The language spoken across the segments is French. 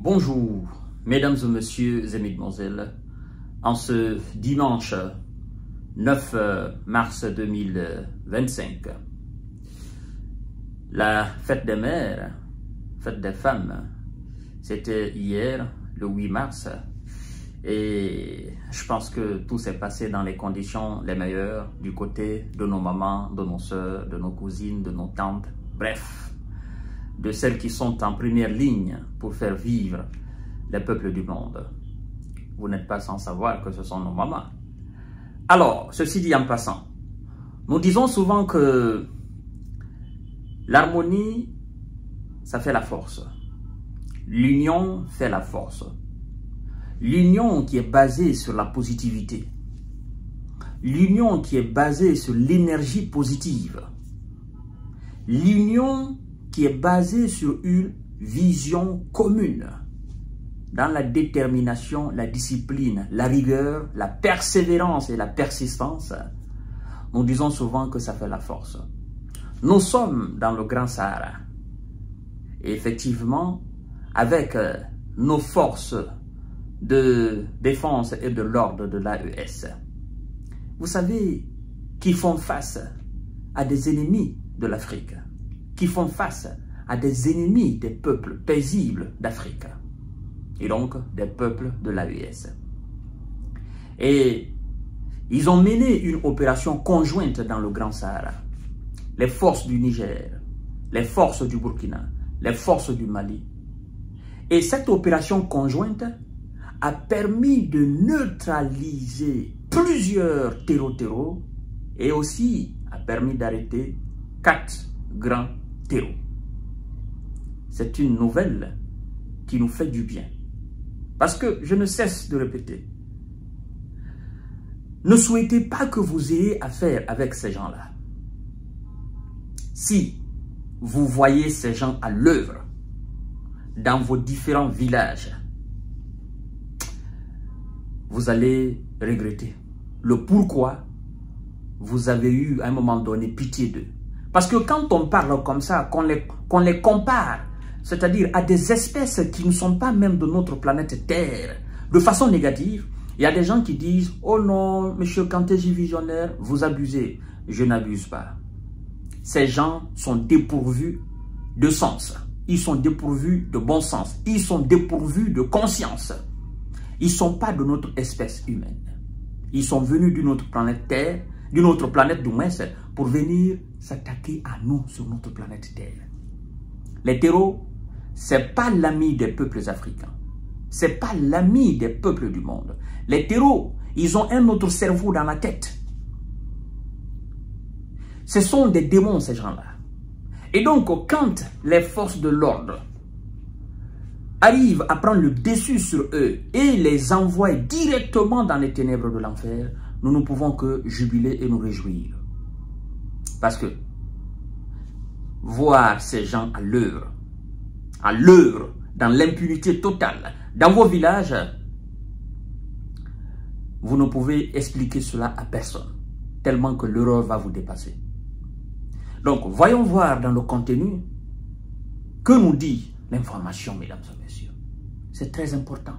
Bonjour, mesdames et messieurs et mesdemoiselles, en ce dimanche 9 mars 2025, la fête des mères, fête des femmes, c'était hier, le 8 mars, et je pense que tout s'est passé dans les conditions les meilleures du côté de nos mamans, de nos soeurs, de nos cousines, de nos tantes, bref, de celles qui sont en première ligne pour faire vivre les peuples du monde. Vous n'êtes pas sans savoir que ce sont nos mamans. Alors, ceci dit en passant, nous disons souvent que l'harmonie, ça fait la force. L'union fait la force. L'union qui est basée sur la positivité. L'union qui est basée sur l'énergie positive. L'union qui est basée sur une vision commune dans la détermination, la discipline, la rigueur, la persévérance et la persistance. Nous disons souvent que ça fait la force. Nous sommes dans le Grand Sahara. Et effectivement, avec nos forces de défense et de l'ordre de l'AES, vous savez, qui font face à des ennemis de l'Afrique, qui font face à des ennemis des peuples paisibles d'Afrique, et donc des peuples de l'AES. Et ils ont mené une opération conjointe dans le Grand Sahara. Les forces du Niger, les forces du Burkina, les forces du Mali. Et cette opération conjointe a permis de neutraliser plusieurs terreaux et aussi a permis d'arrêter 4 grands terreaux. C'est une nouvelle qui nous fait du bien. Parce que je ne cesse de répéter, ne souhaitez pas que vous ayez affaire avec ces gens-là. Si vous voyez ces gens à l'œuvre dans vos différents villages, vous allez regretter le pourquoi vous avez eu à un moment donné pitié d'eux. Parce que quand on parle comme ça, qu'on les compare, c'est-à-dire à des espèces qui ne sont pas même de notre planète Terre, de façon négative, il y a des gens qui disent « Oh non, monsieur Kantéji Visionnaire, vous abusez. » Je n'abuse pas. Ces gens sont dépourvus de sens. Ils sont dépourvus de bon sens. Ils sont dépourvus de conscience. Ils ne sont pas de notre espèce humaine. Ils sont venus d'une autre planète Terre, d'une autre planète du moins, pour venir s'attaquer à nous sur notre planète Terre. Les terreaux, ce n'est pas l'ami des peuples africains. Ce n'est pas l'ami des peuples du monde. Les terreaux, ils ont un autre cerveau dans la tête. Ce sont des démons, ces gens-là. Et donc, quand les forces de l'ordre arrivent à prendre le dessus sur eux et les envoient directement dans les ténèbres de l'enfer, nous ne pouvons que jubiler et nous réjouir. Parce que voir ces gens à l'œuvre, dans l'impunité totale, dans vos villages, vous ne pouvez expliquer cela à personne, tellement que l'horreur va vous dépasser. Donc, voyons voir dans le contenu que nous dit l'information, mesdames et messieurs. C'est très important.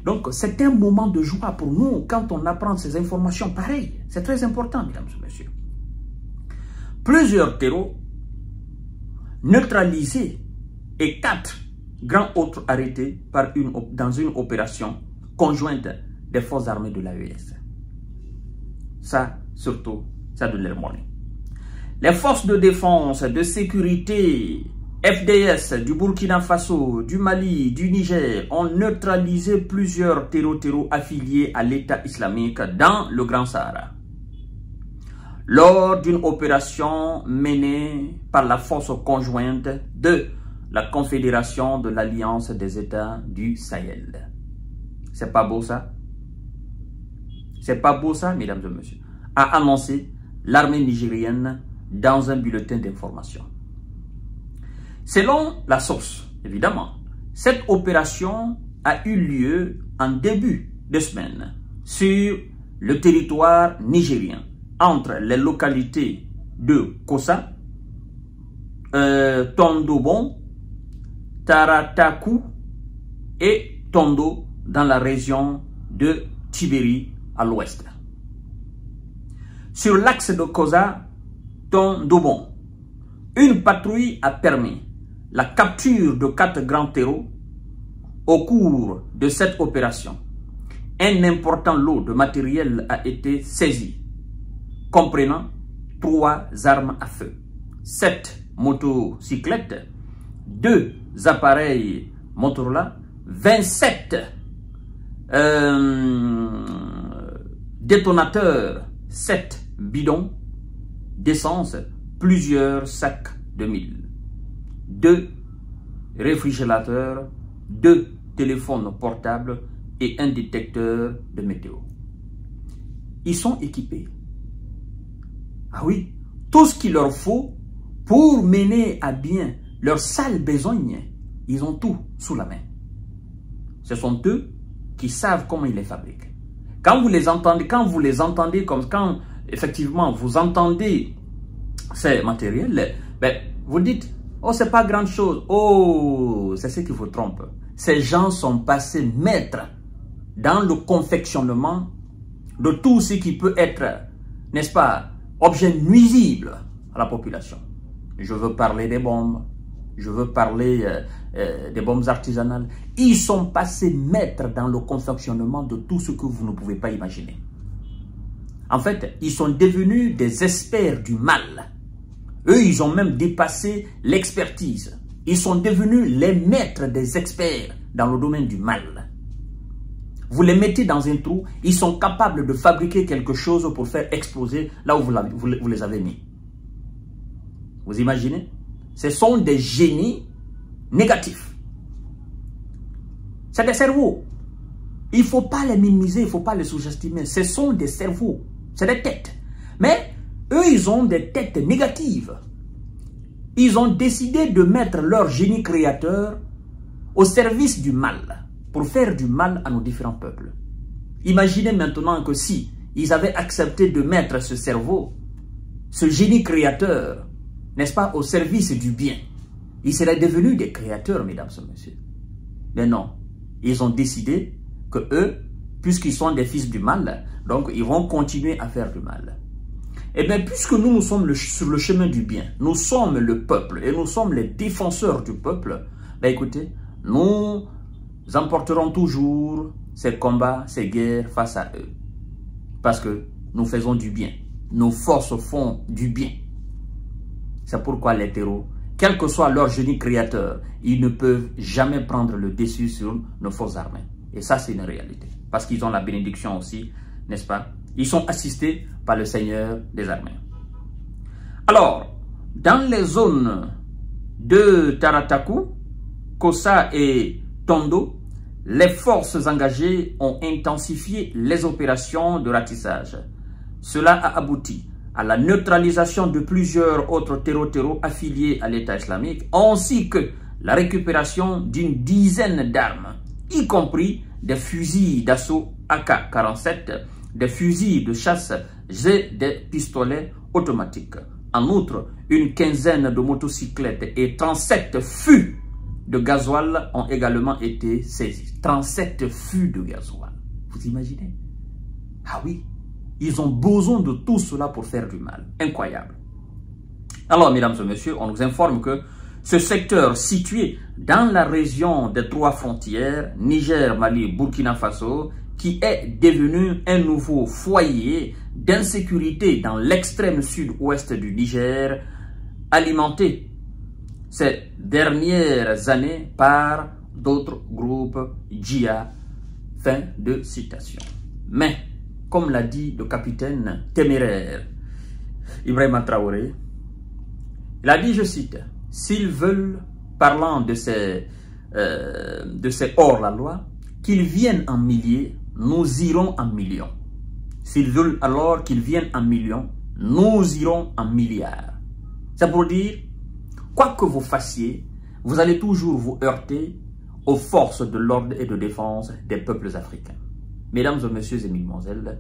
Donc, c'est un moment de joie pour nous quand on apprend ces informations pareilles. C'est très important, mesdames et messieurs. Plusieurs terreaux neutralisés et 4 grands autres arrêtés dans une opération conjointe des forces armées de l'AES. Ça, surtout, ça donne l'harmonie. Les forces de défense, de sécurité, FDS, du Burkina Faso, du Mali, du Niger ont neutralisé plusieurs terreaux affiliés à l'État islamique dans le Grand Sahara, lors d'une opération menée par la force conjointe de la Confédération de l'Alliance des États du Sahel. C'est pas beau ça? C'est pas beau ça, mesdames et messieurs? A annoncé l'armée nigérienne dans un bulletin d'information. Selon la source, évidemment, cette opération a eu lieu en début de semaine sur le territoire nigérien, entre les localités de Kossa, Tondobon, Taratakou et Tondo dans la région de Tiberi à l'ouest. Sur l'axe de Koza-Tondobon, une patrouille a permis la capture de 4 grands terreaux. Au cours de cette opération, un important lot de matériel a été saisi, comprenant 3 armes à feu, 7 motocyclettes, 2 appareils Motorola, 27 détonateurs, 7 bidons d'essence, plusieurs sacs de mille, 2 réfrigérateurs, 2 téléphones portables et un détecteur de météo. Ils sont équipés. Ah oui, tout ce qu'il leur faut pour mener à bien leurs sales besognes, ils ont tout sous la main. Ce sont eux qui savent comment ils les fabriquent. Quand vous les entendez comme quand effectivement vous entendez ces matériels, ben, vous dites, oh, c'est pas grande chose. Oh, c'est ce qui vous trompe. Ces gens sont passés maîtres dans le confectionnement de tout ce qui peut être, n'est-ce pas, objet nuisible à la population. Je veux parler des bombes, je veux parler des bombes artisanales. Ils sont passés maîtres dans le confectionnement de tout ce que vous ne pouvez pas imaginer. En fait, ils sont devenus des experts du mal. Eux, ils ont même dépassé l'expertise. Ils sont devenus les maîtres des experts dans le domaine du mal. Vous les mettez dans un trou, ils sont capables de fabriquer quelque chose pour faire exploser là où vous les avez mis. Vous imaginez? Ce sont des génies négatifs. C'est des cerveaux. Il ne faut pas les minimiser, il ne faut pas les sous-estimer. Ce sont des cerveaux, c'est des têtes. Mais eux, ils ont des têtes négatives. Ils ont décidé de mettre leur génie créateur au service du mal, pour faire du mal à nos différents peuples. Imaginez maintenant que si ils avaient accepté de mettre ce cerveau, ce génie créateur, n'est-ce pas, au service du bien, ils seraient devenus des créateurs, mesdames et messieurs. Mais non, ils ont décidé que eux, puisqu'ils sont des fils du mal, donc ils vont continuer à faire du mal. Eh bien, puisque nous sommes sur le chemin du bien, nous sommes le peuple et nous sommes les défenseurs du peuple, ben écoutez, nous emporterons toujours ces combats, ces guerres face à eux. Parce que nous faisons du bien. Nos forces font du bien. C'est pourquoi les terreaux, quel que soit leur génie créateur, ils ne peuvent jamais prendre le dessus sur nos forces armées. Et ça, c'est une réalité. Parce qu'ils ont la bénédiction aussi, n'est-ce pas? Ils sont assistés par le Seigneur des armées. Alors, dans les zones de Tarataku, Kosa et Tondo, les forces engagées ont intensifié les opérations de ratissage. Cela a abouti à la neutralisation de plusieurs autres terreaux affiliés à l'État islamique, ainsi que la récupération d'une dizaine d'armes, y compris des fusils d'assaut AK-47, des fusils de chasse et des pistolets automatiques. En outre, une quinzaine de motocyclettes et 37 fûts de gasoil ont également été saisis. 37 fûts de gasoil. Vous imaginez? Ah oui, ils ont besoin de tout cela pour faire du mal. Incroyable. Alors, mesdames et messieurs, on nous informe que ce secteur situé dans la région des 3 frontières, Niger, Mali, Burkina Faso, qui est devenu un nouveau foyer d'insécurité dans l'extrême sud-ouest du Niger, alimenté ces dernières années par d'autres groupes djihad. Fin de citation. Mais, comme l'a dit le capitaine téméraire Ibrahima Traoré, il a dit, je cite, « S'ils veulent, parlant de ces hors-la-loi, qu'ils viennent en milliers, nous irons en millions. S'ils veulent alors qu'ils viennent en millions, nous irons en milliards. » C'est pour dire, quoi que vous fassiez, vous allez toujours vous heurter aux forces de l'ordre et de défense des peuples africains. Mesdames et messieurs et mesdemoiselles,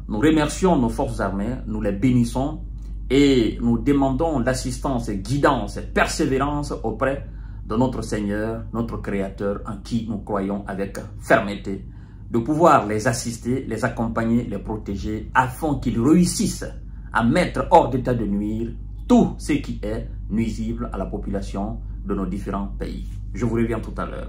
nous remercions nos forces armées, nous les bénissons et nous demandons l'assistance, guidance et persévérance auprès de notre Seigneur, notre Créateur, en qui nous croyons avec fermeté, de pouvoir les assister, les accompagner, les protéger, afin qu'ils réussissent à mettre hors d'état de nuire tout ce qui est nuisible à la population de nos différents pays. Je vous reviens tout à l'heure.